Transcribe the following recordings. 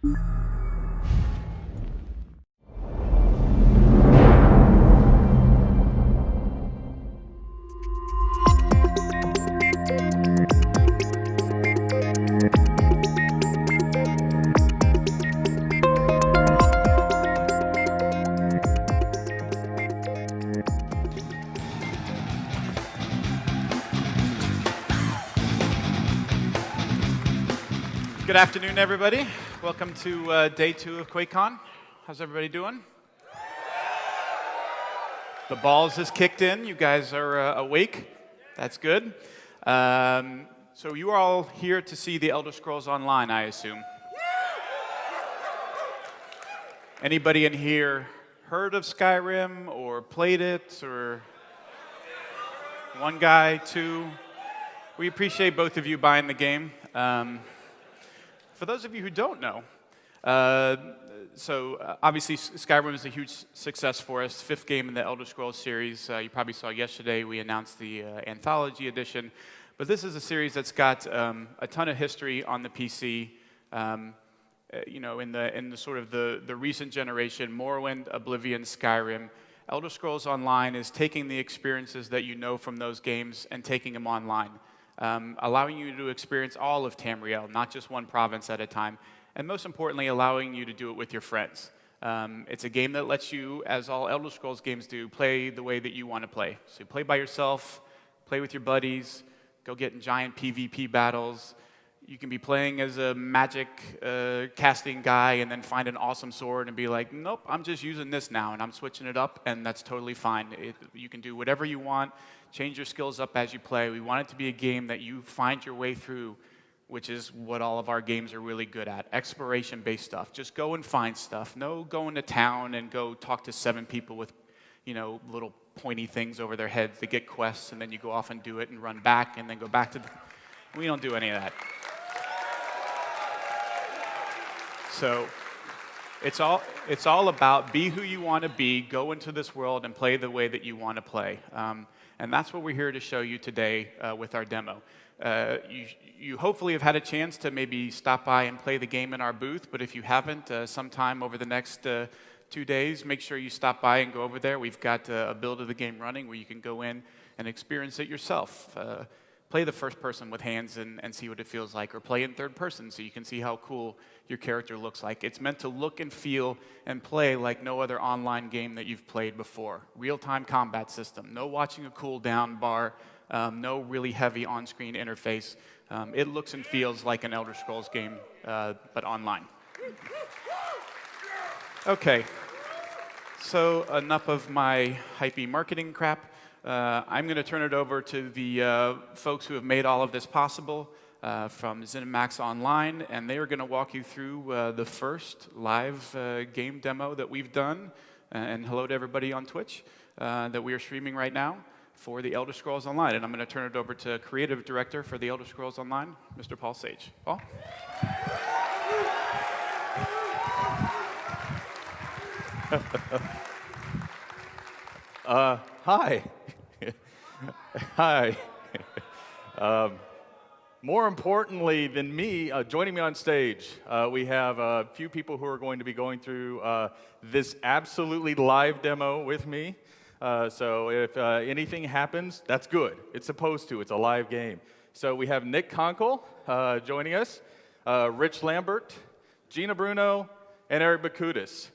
Good afternoon, everybody. Welcome to day 2 of QuakeCon. How's everybody doing? The balls has kicked in. You guys are awake. That's good. So you are all here to see the Elder Scrolls Online, I assume. Anybody in here heard of Skyrim or played it, or one guy, two? We appreciate both of you buying the game. For those of you who don't know, obviously Skyrim is a huge success for us, 5th game in the Elder Scrolls series. You probably saw yesterday we announced the Anthology Edition, but this is a series that's got a ton of history on the PC. You know, in the sort of the recent generation, Morrowind, Oblivion, Skyrim. Elder Scrolls Online is taking the experiences that you know from those games and taking them online. Allowing you to experience all of Tamriel, not just one province at a time, and most importantly, allowing you to do it with your friends. It's a game that lets you, as all Elder Scrolls games do, play the way that you want to play. So you play by yourself, play with your buddies, go get in giant PvP battles. You can be playing as a magic casting guy and then find an awesome sword and be like, nope, I'm just using this now and I'm switching it up, and that's totally fine. You can do whatever you want, change your skills up as you play. We want it to be a game that you find your way through, which is what all of our games are really good at, exploration-based stuff. Just go and find stuff. No going to town and go talk to 7 people with, you know, little pointy things over their heads to get quests, and then you go off and do it and run back and then go back to the... We don't do any of that. So it's all about be who you want to be, go into this world and play the way that you want to play. And that's what we're here to show you today with our demo. You hopefully have had a chance to maybe stop by and play the game in our booth, but if you haven't, sometime over the next 2 days, make sure you stop by and go over there. We've got a build of the game running where you can go in and experience it yourself. Play the first person with hands and see what it feels like, or play in third person so you can see how cool your character looks like. It's meant to look and feel and play like no other online game that you've played before. Real-time combat system, no watching a cooldown bar, no really heavy on-screen interface. It looks and feels like an Elder Scrolls game, but online. Okay, so enough of my hypey marketing crap. I'm going to turn it over to the folks who have made all of this possible from ZeniMax Online, and they are going to walk you through the first live game demo that we've done. And hello to everybody on Twitch that we are streaming right now for the Elder Scrolls Online. And I'm going to turn it over to Creative Director for the Elder Scrolls Online, Mr. Paul Sage. Paul? Hi. Hi. More importantly than me, joining me on stage, we have a few people who are going to be going through this absolutely live demo with me. So if anything happens, that's good. It's supposed to. It's a live game. So we have Nick Conkle joining us, Rich Lambert, Gina Bruno, and Eric Bakudis.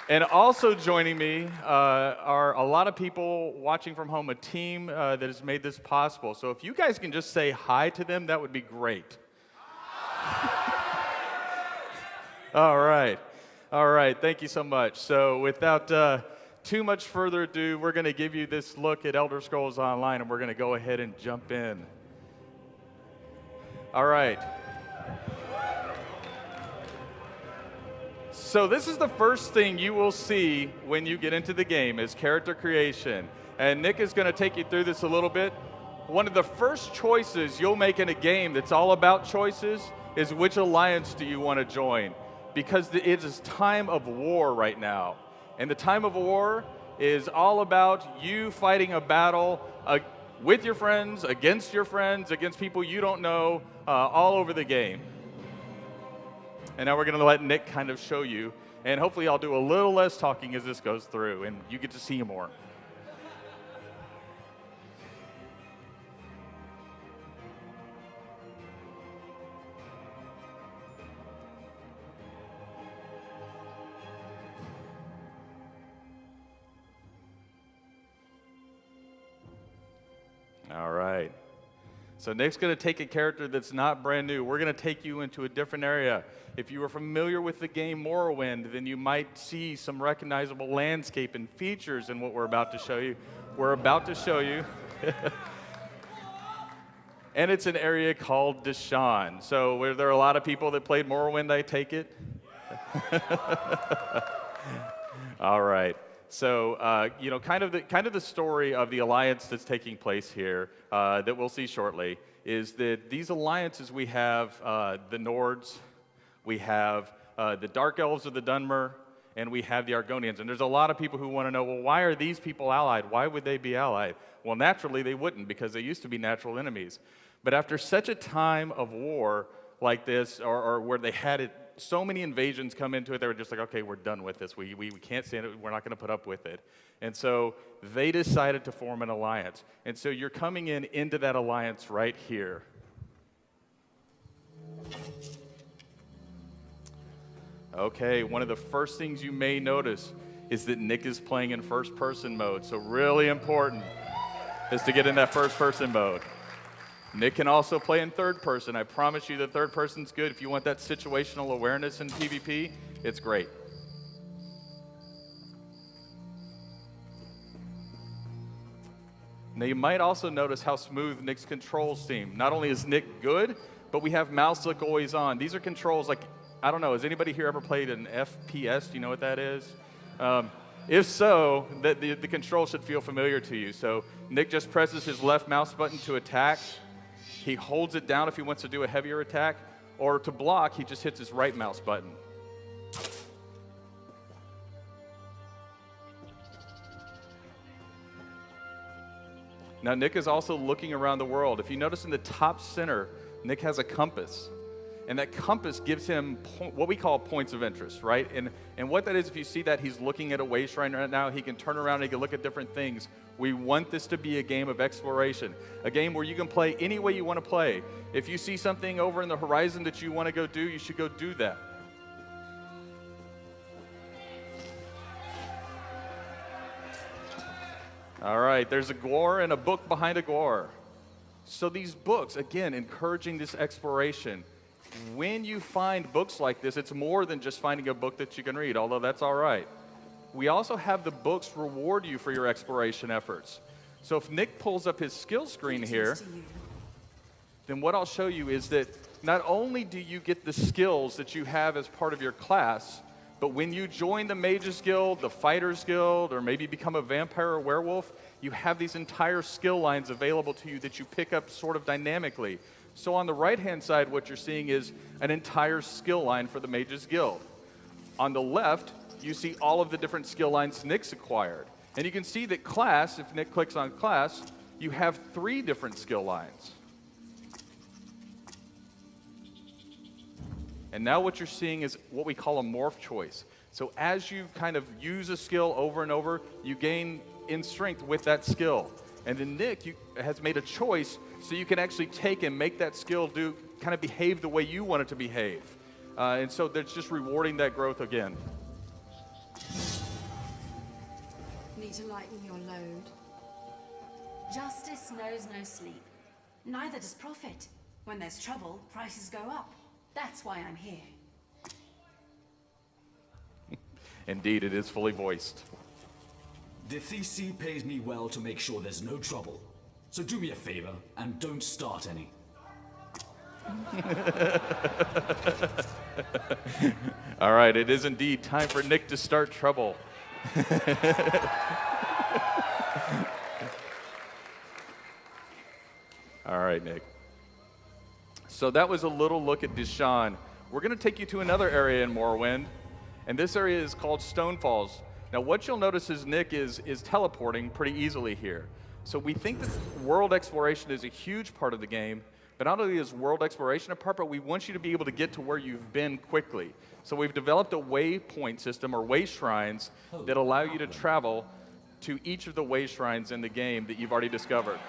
And also joining me are a lot of people watching from home, a team that has made this possible. So if you guys can just say hi to them, that would be great. All right. All right. Thank you so much. So without too much further ado, we're going to give you this look at Elder Scrolls Online, and we're going to go ahead and jump in. All right. So this is the first thing you will see when you get into the game is character creation. And Nick is going to take you through this a little bit. One of the first choices you'll make in a game that's all about choices is which alliance do you want to join. Because it is time of war right now. And the time of war is all about you fighting a battle with your friends, against people you don't know, all over the game. And now we're going to let Nick kind of show you, and hopefully I'll do a little less talking as this goes through, and you get to see more. All right. So Nick's going to take a character that's not brand new. We're going to take you into a different area. If you are familiar with the game Morrowind, then you might see some recognizable landscape and features in what we're about to show you. We're about to show you. And it's an area called Deshawn. So were there a lot of people that played Morrowind, I take it? All right. So, you know, kind of the story of the alliance that's taking place here that we'll see shortly is that these alliances we have the Nords, we have the Dark Elves of the Dunmer, and we have the Argonians. And there's a lot of people who want to know, well, why are these people allied? Why would they be allied? Well, naturally they wouldn't, because they used to be natural enemies. But after such a time of war like this, or where they had it, so many invasions come into it, they were just like, okay, we're done with this. We can't stand it. We're not going to put up with it. And so they decided to form an alliance. And so you're coming into that alliance right here. Okay, one of the first things you may notice is that Nick is playing in first-person mode. So really important is to get in that first-person mode. Nick can also play in third person. I promise you the third person's good. If you want that situational awareness in PvP, it's great. Now you might also notice how smooth Nick's controls seem. Not only is Nick good, but we have mouse look always on. These are controls like, I don't know, has anybody here ever played an FPS? Do you know what that is? If so, the control should feel familiar to you. So Nick just presses his left mouse button to attack. He holds it down if he wants to do a heavier attack, or to block, he just hits his right mouse button. Now, Nick is also looking around the world. If you notice in the top center, Nick has a compass. And that compass gives him what we call points of interest, right? And what that is, if you see that he's looking at a wasteland right now, he can turn around and he can look at different things. We want this to be a game of exploration, a game where you can play any way you want to play. If you see something over in the horizon that you want to go do, you should go do that. All right, there's a Gwar and a book behind a Gwar. So these books, again, encouraging this exploration. When you find books like this, it's more than just finding a book that you can read, although that's all right. We also have the books reward you for your exploration efforts. So if Nick pulls up his skill screen here, then what I'll show you is that not only do you get the skills that you have as part of your class, but when you join the Mages Guild, the Fighters Guild, or maybe become a vampire or werewolf, you have these entire skill lines available to you that you pick up sort of dynamically. So on the right-hand side, what you're seeing is an entire skill line for the Mages Guild. On the left, you see all of the different skill lines Nick's acquired. And you can see that class, if Nick clicks on class, you have 3 different skill lines. And now what you're seeing is what we call a morph choice. So as you kind of use a skill over and over, you gain in strength with that skill. And then Nick has made a choice so you can actually take and make that skill kind of behave the way you want it to behave. And so that's just rewarding that growth again. Need to lighten your load. Justice knows no sleep. Neither does profit. When there's trouble, prices go up. That's why I'm here. Indeed, it is fully voiced. The TC pays me well to make sure there's no trouble. So do me a favor and don't start any. All right, it is indeed time for Nick to start trouble. All right, Nick. So that was a little look at Deshawn. We're going to take you to another area in Morrowind, and this area is called Stone Falls. Now, what you'll notice is Nick is teleporting pretty easily here. So we think that world exploration is a huge part of the game, but not only is world exploration a part, but we want you to be able to get to where you've been quickly. So we've developed a waypoint system, or way shrines, that allow you to travel to each of the way shrines in the game that you've already discovered.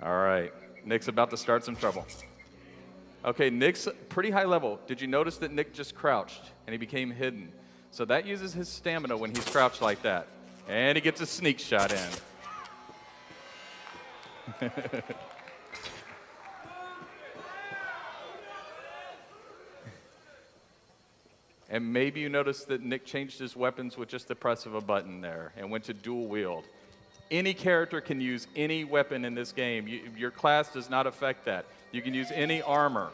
All right, Nick's about to start some trouble. Okay, Nick's pretty high level. Did you notice that Nick just crouched and he became hidden? So that uses his stamina when he's crouched like that. And he gets a sneak shot in. And maybe you noticed that Nick changed his weapons with just the press of a button there and went to dual wield. Any character can use any weapon in this game. Your class does not affect that. You can use any armor.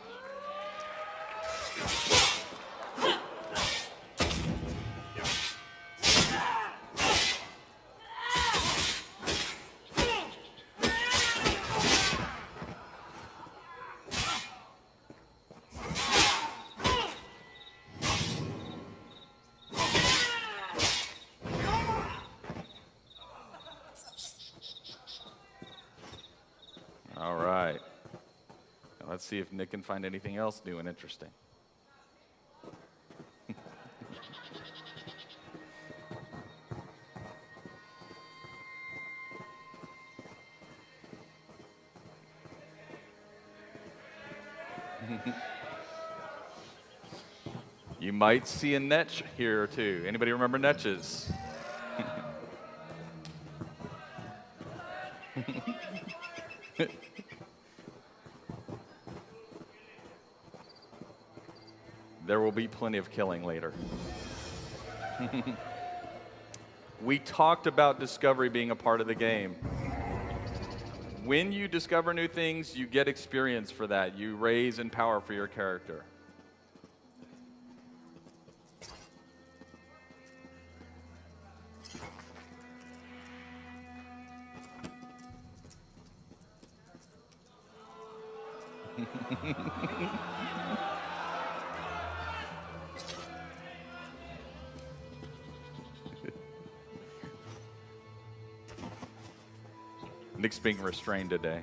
All right. Now let's see if Nick can find anything else new and interesting. You might see a netch here or two. Anybody remember netches? There will be plenty of killing later. We talked about discovery being a part of the game. When you discover new things, you get experience for that. You raise in power for your character. Nick's being restrained today.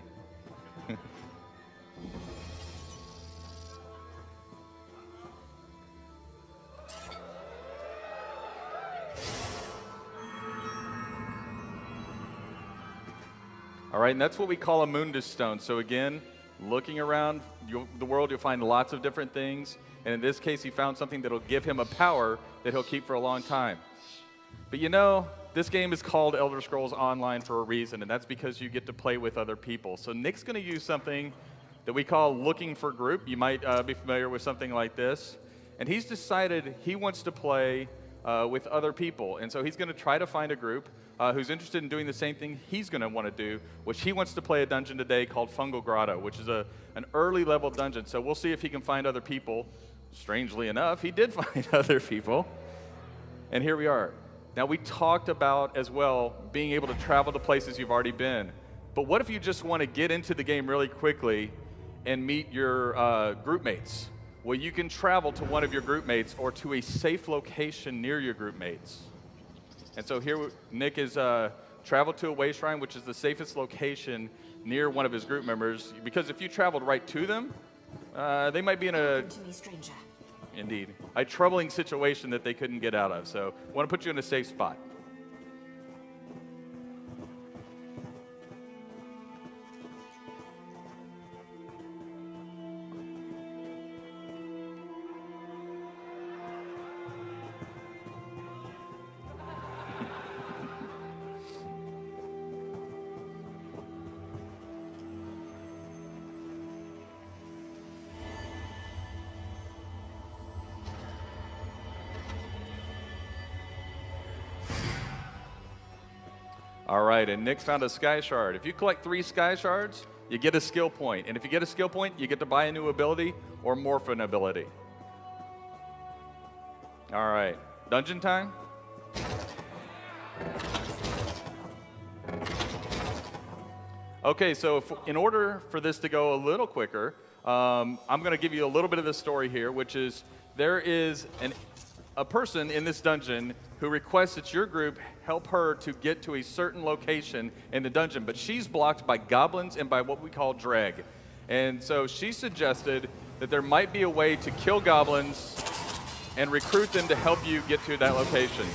All right, and that's what we call a Mundus stone. So again, looking around the world, you'll find lots of different things. And in this case, he found something that'll give him a power that he'll keep for a long time. But you know, this game is called Elder Scrolls Online for a reason, and that's because you get to play with other people. So Nick's going to use something that we call looking for group. You might be familiar with something like this. And he's decided he wants to play with other people. And so he's going to try to find a group who's interested in doing the same thing he's going to want to do, which he wants to play a dungeon today called Fungal Grotto, which is an early level dungeon. So we'll see if he can find other people. Strangely enough, he did find other people. And here we are. Now, we talked about, as well, being able to travel to places you've already been. But what if you just want to get into the game really quickly and meet your group mates? Well, you can travel to one of your group mates or to a safe location near your group mates. And so here, Nick is traveled to a way shrine, which is the safest location near one of his group members. Because if you traveled right to them, they might be in a... To me, stranger. Indeed. A troubling situation that they couldn't get out of. So I want to put you in a safe spot. All right, and Nick found a sky shard. If you collect 3 sky shards, you get a skill point. And if you get a skill point, you get to buy a new ability or morph an ability. All right, dungeon time? Okay, so in order for this to go a little quicker, I'm going to give you a little bit of the story here, which is there is a person in this dungeon who requests that your group help her to get to a certain location in the dungeon, but she's blocked by goblins and by what we call dreg. And so she suggested that there might be a way to kill goblins and recruit them to help you get to that location.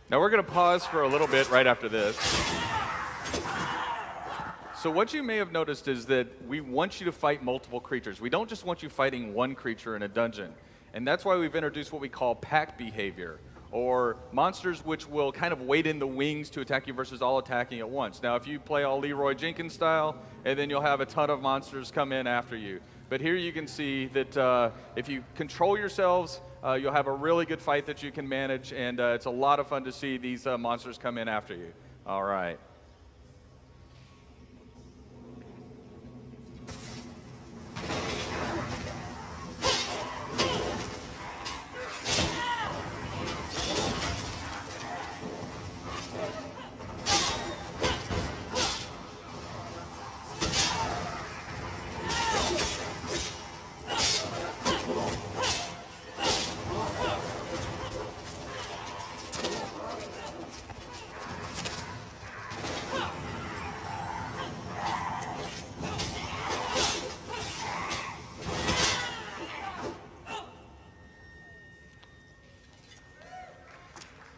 Now we're going to pause for a little bit right after this. So what you may have noticed is that we want you to fight multiple creatures. We don't just want you fighting one creature in a dungeon. And that's why we've introduced what we call pack behavior, or monsters which will kind of wait in the wings to attack you versus all attacking at once. Now if you play all Leroy Jenkins style, and then you'll have a ton of monsters come in after you. But here you can see that if you control yourselves, you'll have a really good fight that you can manage, and it's a lot of fun to see these monsters come in after you. All right.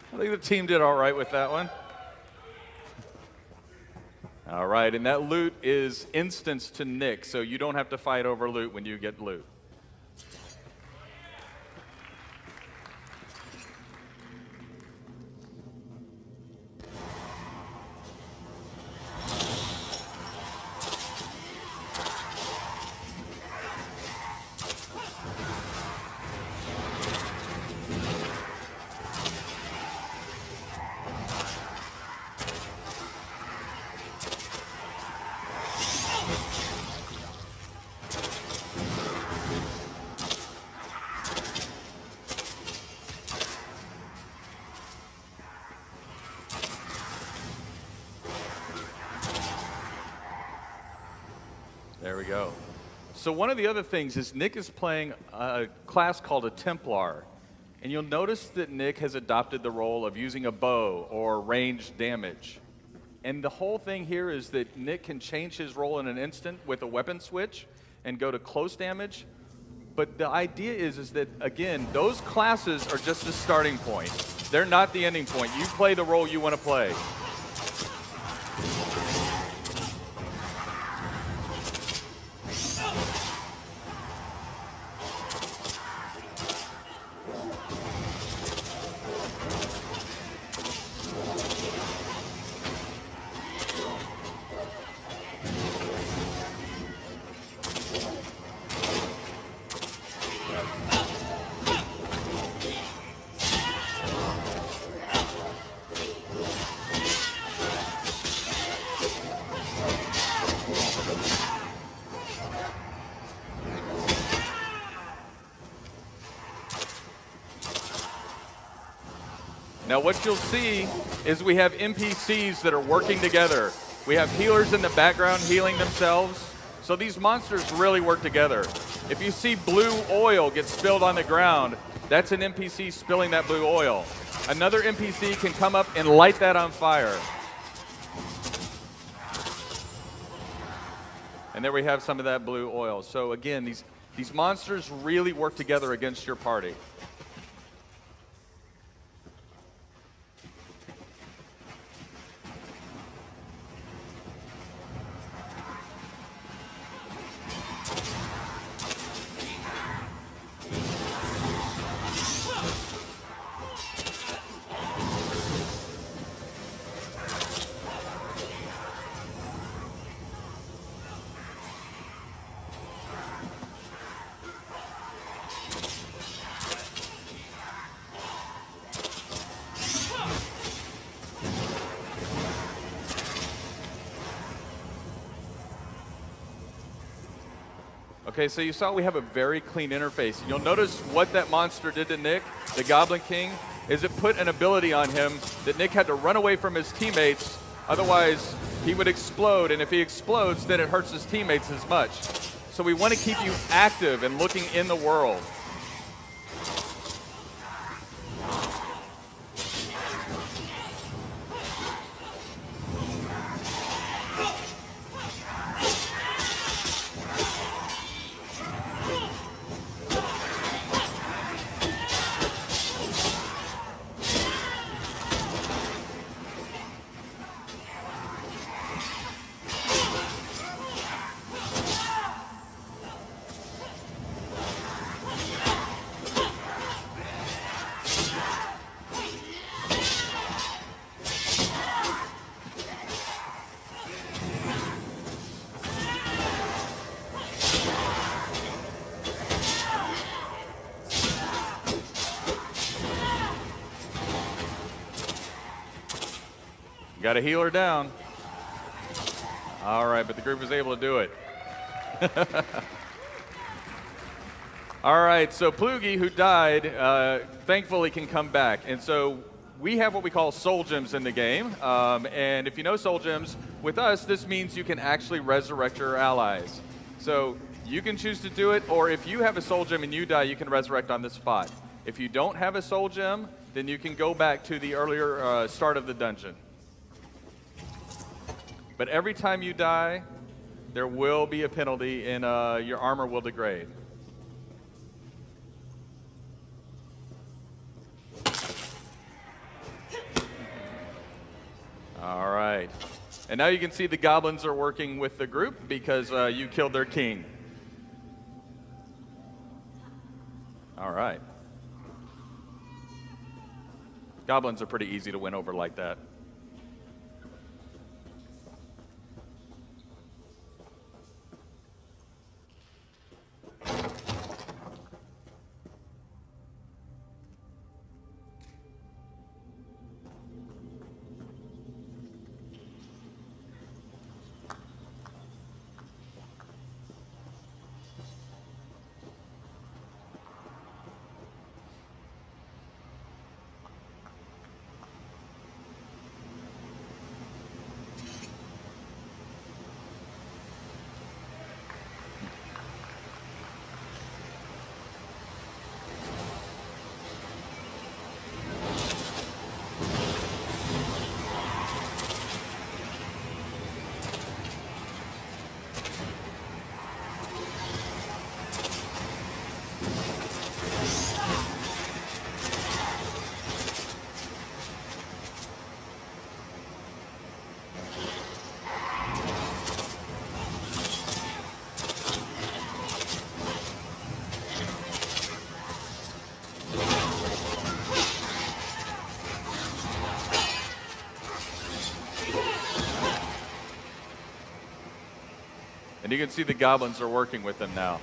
I think the team did all right with that one. All right, and that loot is instanced to Nick, so you don't have to fight over loot when you get loot. There we go. So one of the other things is Nick is playing a class called a Templar. And you'll notice that Nick has adopted the role of using a bow or ranged damage. And the whole thing here is that Nick can change his role in an instant with a weapon switch and go to close damage. But the idea is that, again, those classes are just the starting point. They're not the ending point. You play the role you want to play. Now what you'll see is we have NPCs that are working together. We have healers in the background healing themselves. So these monsters really work together. If you see blue oil get spilled on the ground, that's an NPC spilling that blue oil. Another NPC can come up and light that on fire. And there we have some of that blue oil. So again, these monsters really work together against your party. Okay, so you saw we have a very clean interface. You'll notice what that monster did to Nick, the Goblin King, is it put an ability on him that Nick had to run away from his teammates, otherwise he would explode, and if he explodes, then it hurts his teammates as much. So we want to keep you active and looking in the world. Got a healer down. All right, but the group was able to do it. All right, so Plugi, who died, thankfully can come back. And so we have what we call soul gems in the game. And if you know soul gems, with us, this means you can actually resurrect your allies. So you can choose to do it, or if you have a soul gem and you die, you can resurrect on the spot. If you don't have a soul gem, then you can go back to the earlier start of the dungeon. But every time you die, there will be a penalty and your armor will degrade. All right. And now you can see the goblins are working with the group because you killed their king. All right. Goblins are pretty easy to win over like that. And you can see the goblins are working with them now.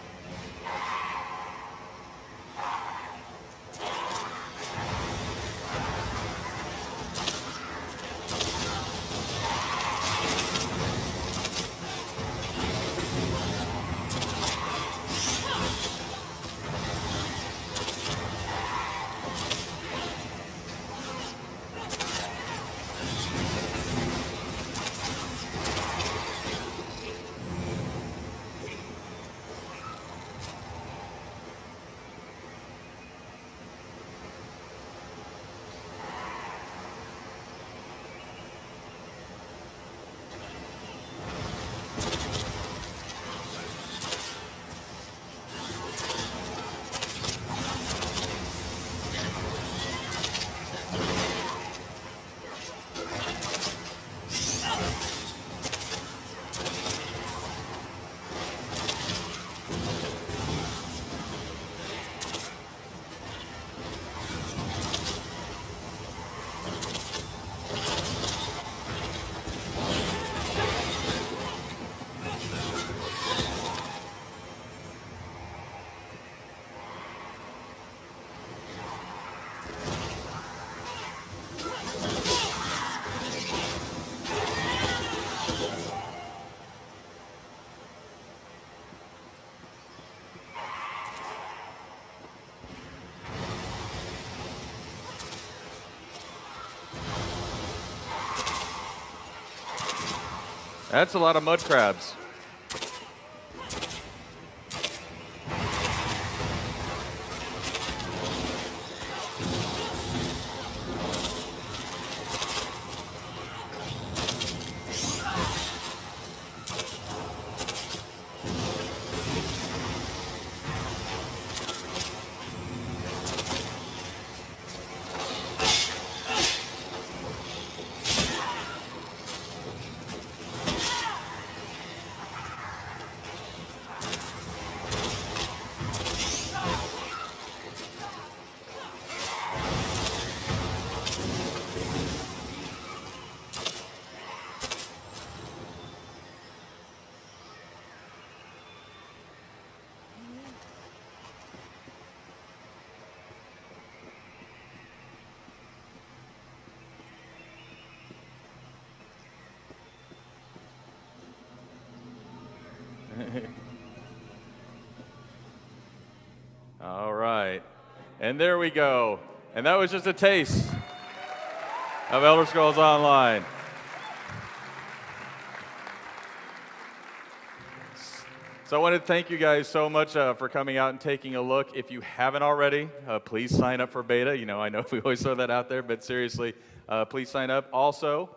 That's a lot of mud crabs. All right. And there we go. And that was just a taste of Elder Scrolls Online. So I want to thank you guys so much for coming out and taking a look. If you haven't already, please sign up for beta. You know, I know we always throw that out there, but seriously, please sign up. Also,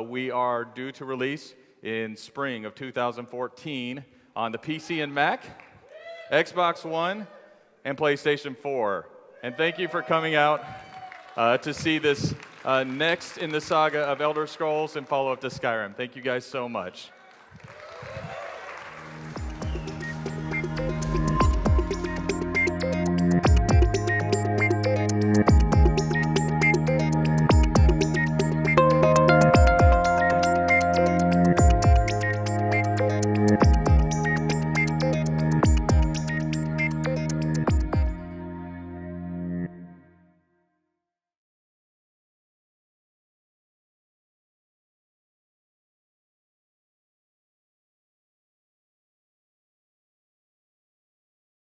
we are due to release in spring of 2014 on the PC and Mac, Xbox One, and PlayStation 4. And thank you for coming out to see this next in the saga of Elder Scrolls and follow up to Skyrim. Thank you guys so much.